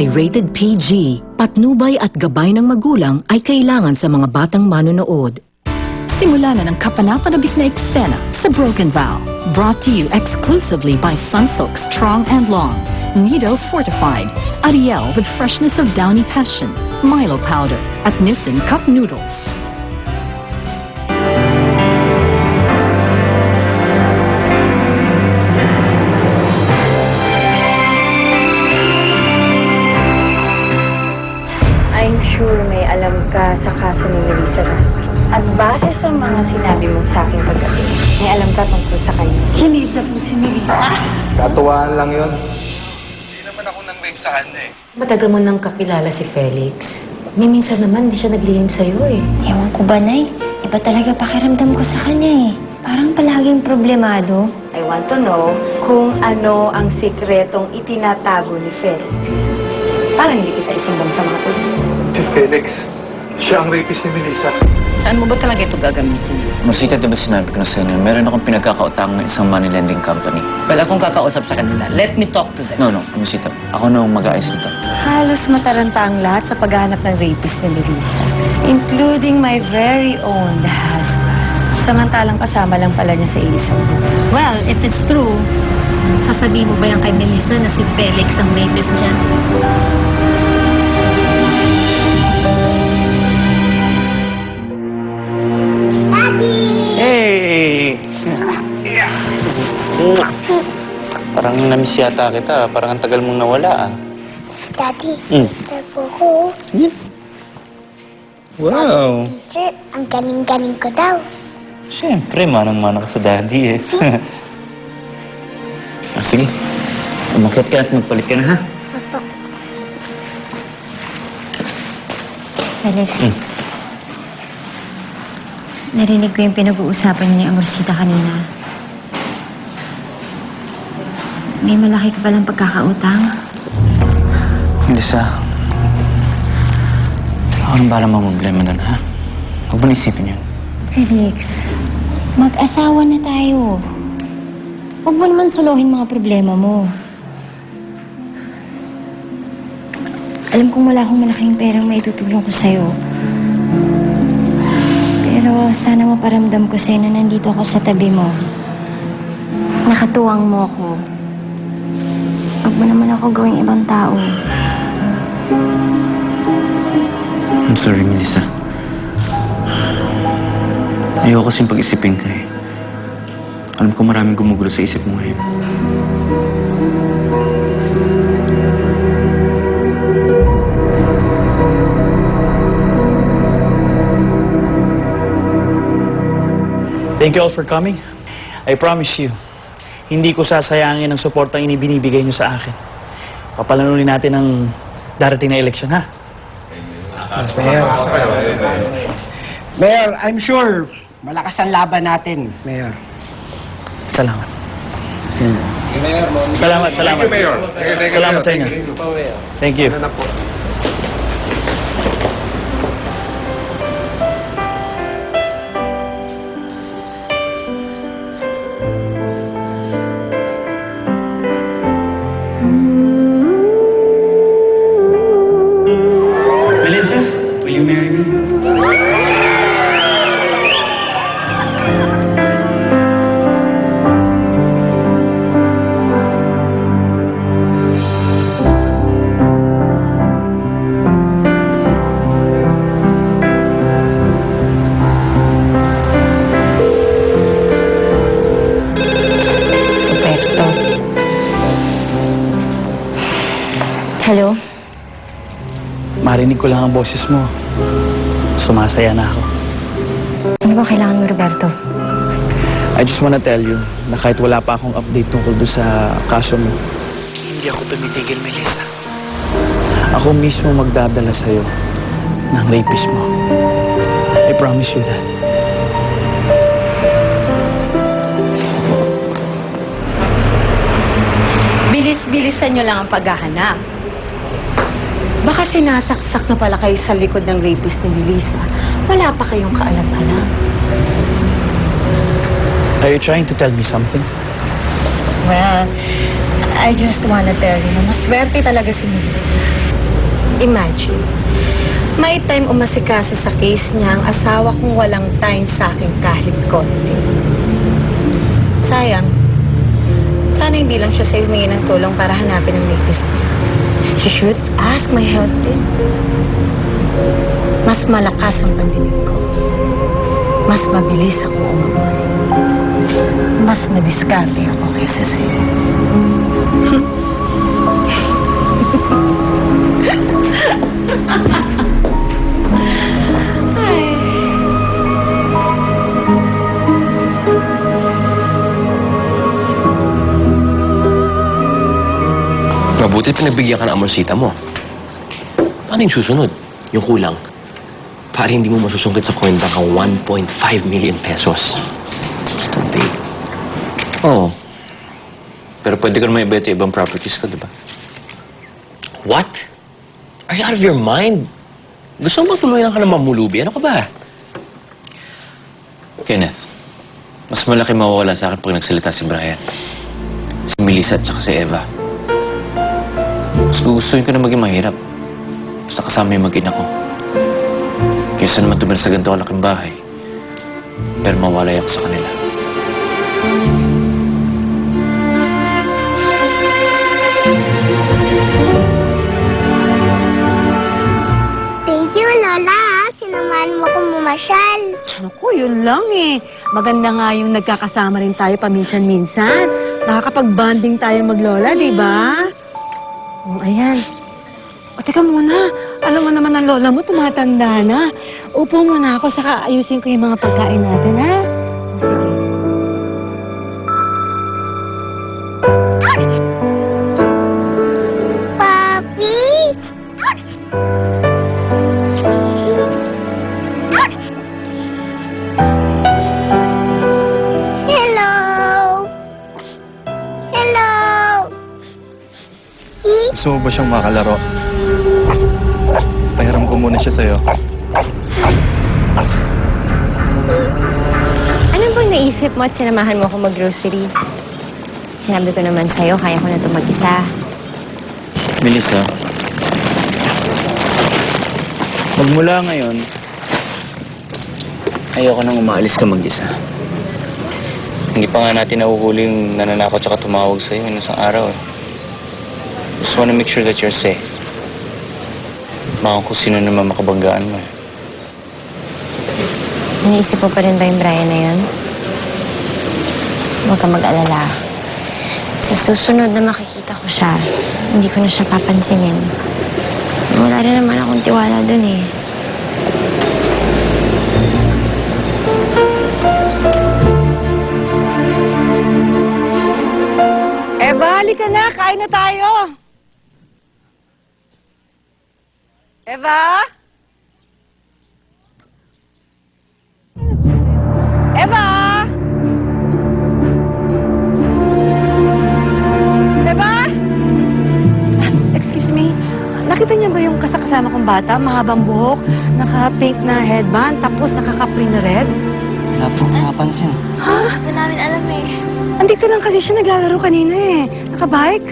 ay rated PG. Patnubay at gabay ng magulang ay kailangan sa mga batang manonood. Simula na ng kapanapanabik na eksena sa Broken Vow. Brought to you exclusively by Sunsilk Strong and Long. Nido Fortified. Ariel with freshness of downy passion. Milo Powder at Nissin Cup Noodles. I'm sure may alam ka sa kaso ni Melissa Rastro. At base sa mga sinabi mo sa akin paggabi, may alam ka tungkol sa kanya. Hinisa po si Melissa. Katuwaan lang yun. Hindi naman ako nang rape sa kanya eh. Matagal mo nang kakilala si Felix. May minsan naman di siya naglihim sa'yo eh. Ewan ko ba, Nay? Iba talaga pakiramdam ko sa kanya eh. Parang palaging problemado. I want to know kung ano ang sikretong itinatago ni Felix. Parang hindi kita isumbong sa mga pulis. Si Felix, siya ang rapist ni Melissa. Saan mo ba talaga ito gagamitin? Rosita, diba sinabi ko na sa'yo na meron akong pinagkakautang ng isang money lending company? Well, akong kakausap sa kanila. Let me talk to them. No, Rosita. Ako na ang mag-aayos nito. Halos mataranta ang lahat sa paghahanap ng rapist ni Melissa. Including my very own husband. Samantalang kasama lang pala niya sa isang. Well, if it's true, sasabihin mo ba yan kay Melissa na si Felix ang rapist niya? Hey! Parang namiss yata kita. Parang ang tagal mong nawala ah. Daddy, po ko. Yeah. Wow! Teacher, ang galing-galing ko daw. Siyempre, manang-mana ka sa daddy eh. Sige. Umakyat ka at magpalit ka na ha? Opo. Felix, narinig ko yung pinag-uusapan niyo ni Amorcita kanina. May malaki ka palang pagkakautang. Melissa, ako nang bahala problema doon, ha? Huwag mo naisipin yun. Felix, mag-asawa na tayo. Huwag mo naman suluhin mga problema mo. Alam kong wala akong malaking perang maitutulong ko sa'yo. Pero sana maparamdam ko sa'yo na nandito ako sa tabi mo. Nakatuwang mo ako. Huwag mo naman ako gawing ibang tao. I'm sorry, Melissa. Ayoko kasing pag-isipin ka eh. Alam ko maraming gumugulo sa isip mo ngayon. Thank you all for coming. I promise you, hindi ko sasayangin ang suportang inibinibigay niyo sa akin. Papalanunin natin ang darating na eleksyon, ha? Mayor. Mayor, I'm sure malakas ang laban natin, Mayor. Salamat. Salamat. Thank you, Mayor. Salamat sa inyo. Thank you. Melissa, will you marry me? Hello? Marinig ko lang ang boses mo. Sumasaya na ako. Ano ba kailangan mo, Roberto? I just wanna tell you na kahit wala pa akong update tungkol doon sa kaso mo, hindi ako tumitigil, Melissa. Ako mismo magdadala sa'yo ng rapist mo. I promise you that. Bilis-bilisan nyo lang ang paghahanap. Baka sinasaksak na pala kayo sa likod ng rapist ni Melissa. Wala pa kayong kaalam-alam. Are you trying to tell me something? Well, I just wanna tell you na maswerte talaga si Melissa. Imagine, may time umasikasa sa case niya ang asawa kong walang time sa akin kahit konti. Sayang. Sana hindi lang siya sa humingi ng tulong para hanapin ang rapist niya. She should ask my help din. Mas malakas ang pandinig ko. Mas mabilis ako umamoy. Mas madiskarte ako kaysa sa'yo. Ay. Mabuti pinagbigyan ka ng amonsita mo. Paano yung susunod? Yung kulang? Para hindi mo masusungkit sa kwenta kang 1.5 million pesos. It's too big. Oo. Pero pwede ka naman ibenta ibang properties ko, di ba? What? Are you out of your mind? Gusto mo tuluyan ka ng mamulubi? Ano ka ba? Kenneth, mas malaki mawawala sa akin pag nagsalita si Brian. Si Melissa at saka si Eva. Mas gugustuhin ko na maging mahirap. Basta kasama yung mag-ina ko. Kaysa naman tumira sa ganito kalaking bahay. Pero mawalay ako sa kanila. Thank you, Lola. Sinamahan mo akong bumasyal. Naku, yun lang eh. Maganda nga yung nagkakasama rin tayo paminsan-minsan. Nakakapag-bonding tayo maglola, di ba? Oh, ayan. O, teka muna. Alam mo naman ang lola mo, tumatanda na. Upo muna ako, saka ayusin ko yung mga pagkain natin, ha? Sige. Papi! Hello! Hello! Gusto mo ba siyang makalaro? Pahiram ko muna siya sa'yo. Ano bang naisip mo at sinamahan mo ako mag-grocery? Sinabi ko naman sa'yo, kaya ko na ito mag-isa. Melissa, Magmula ngayon, ayoko nang umaalis ka mag-isa. hindi pa nga natin nahuhuli yung nananakot tsaka tumawag sa'yo ng isang araw eh. Just wanna make sure that you're safe. Baka kung sino naman makabanggaan mo eh. Naisip mo pa rin ba yung Brian na yun? Huwag ka mag-alala. Sa susunod na makikita ko siya, hindi ko na siya papansinin. Wala rin naman akong tiwala dun eh. Eva, halika na. Kain na tayo. Eva? Eva? Eva? Excuse me. Nakita niyo ba yung kasama kong bata? Mahabang buhok, naka-pink na headband, tapos nakaka-print na red? Wala po akong napansin. Ha? Hindi namin alam eh. Andito lang kasi siya naglalaro kanina eh. Nakabike.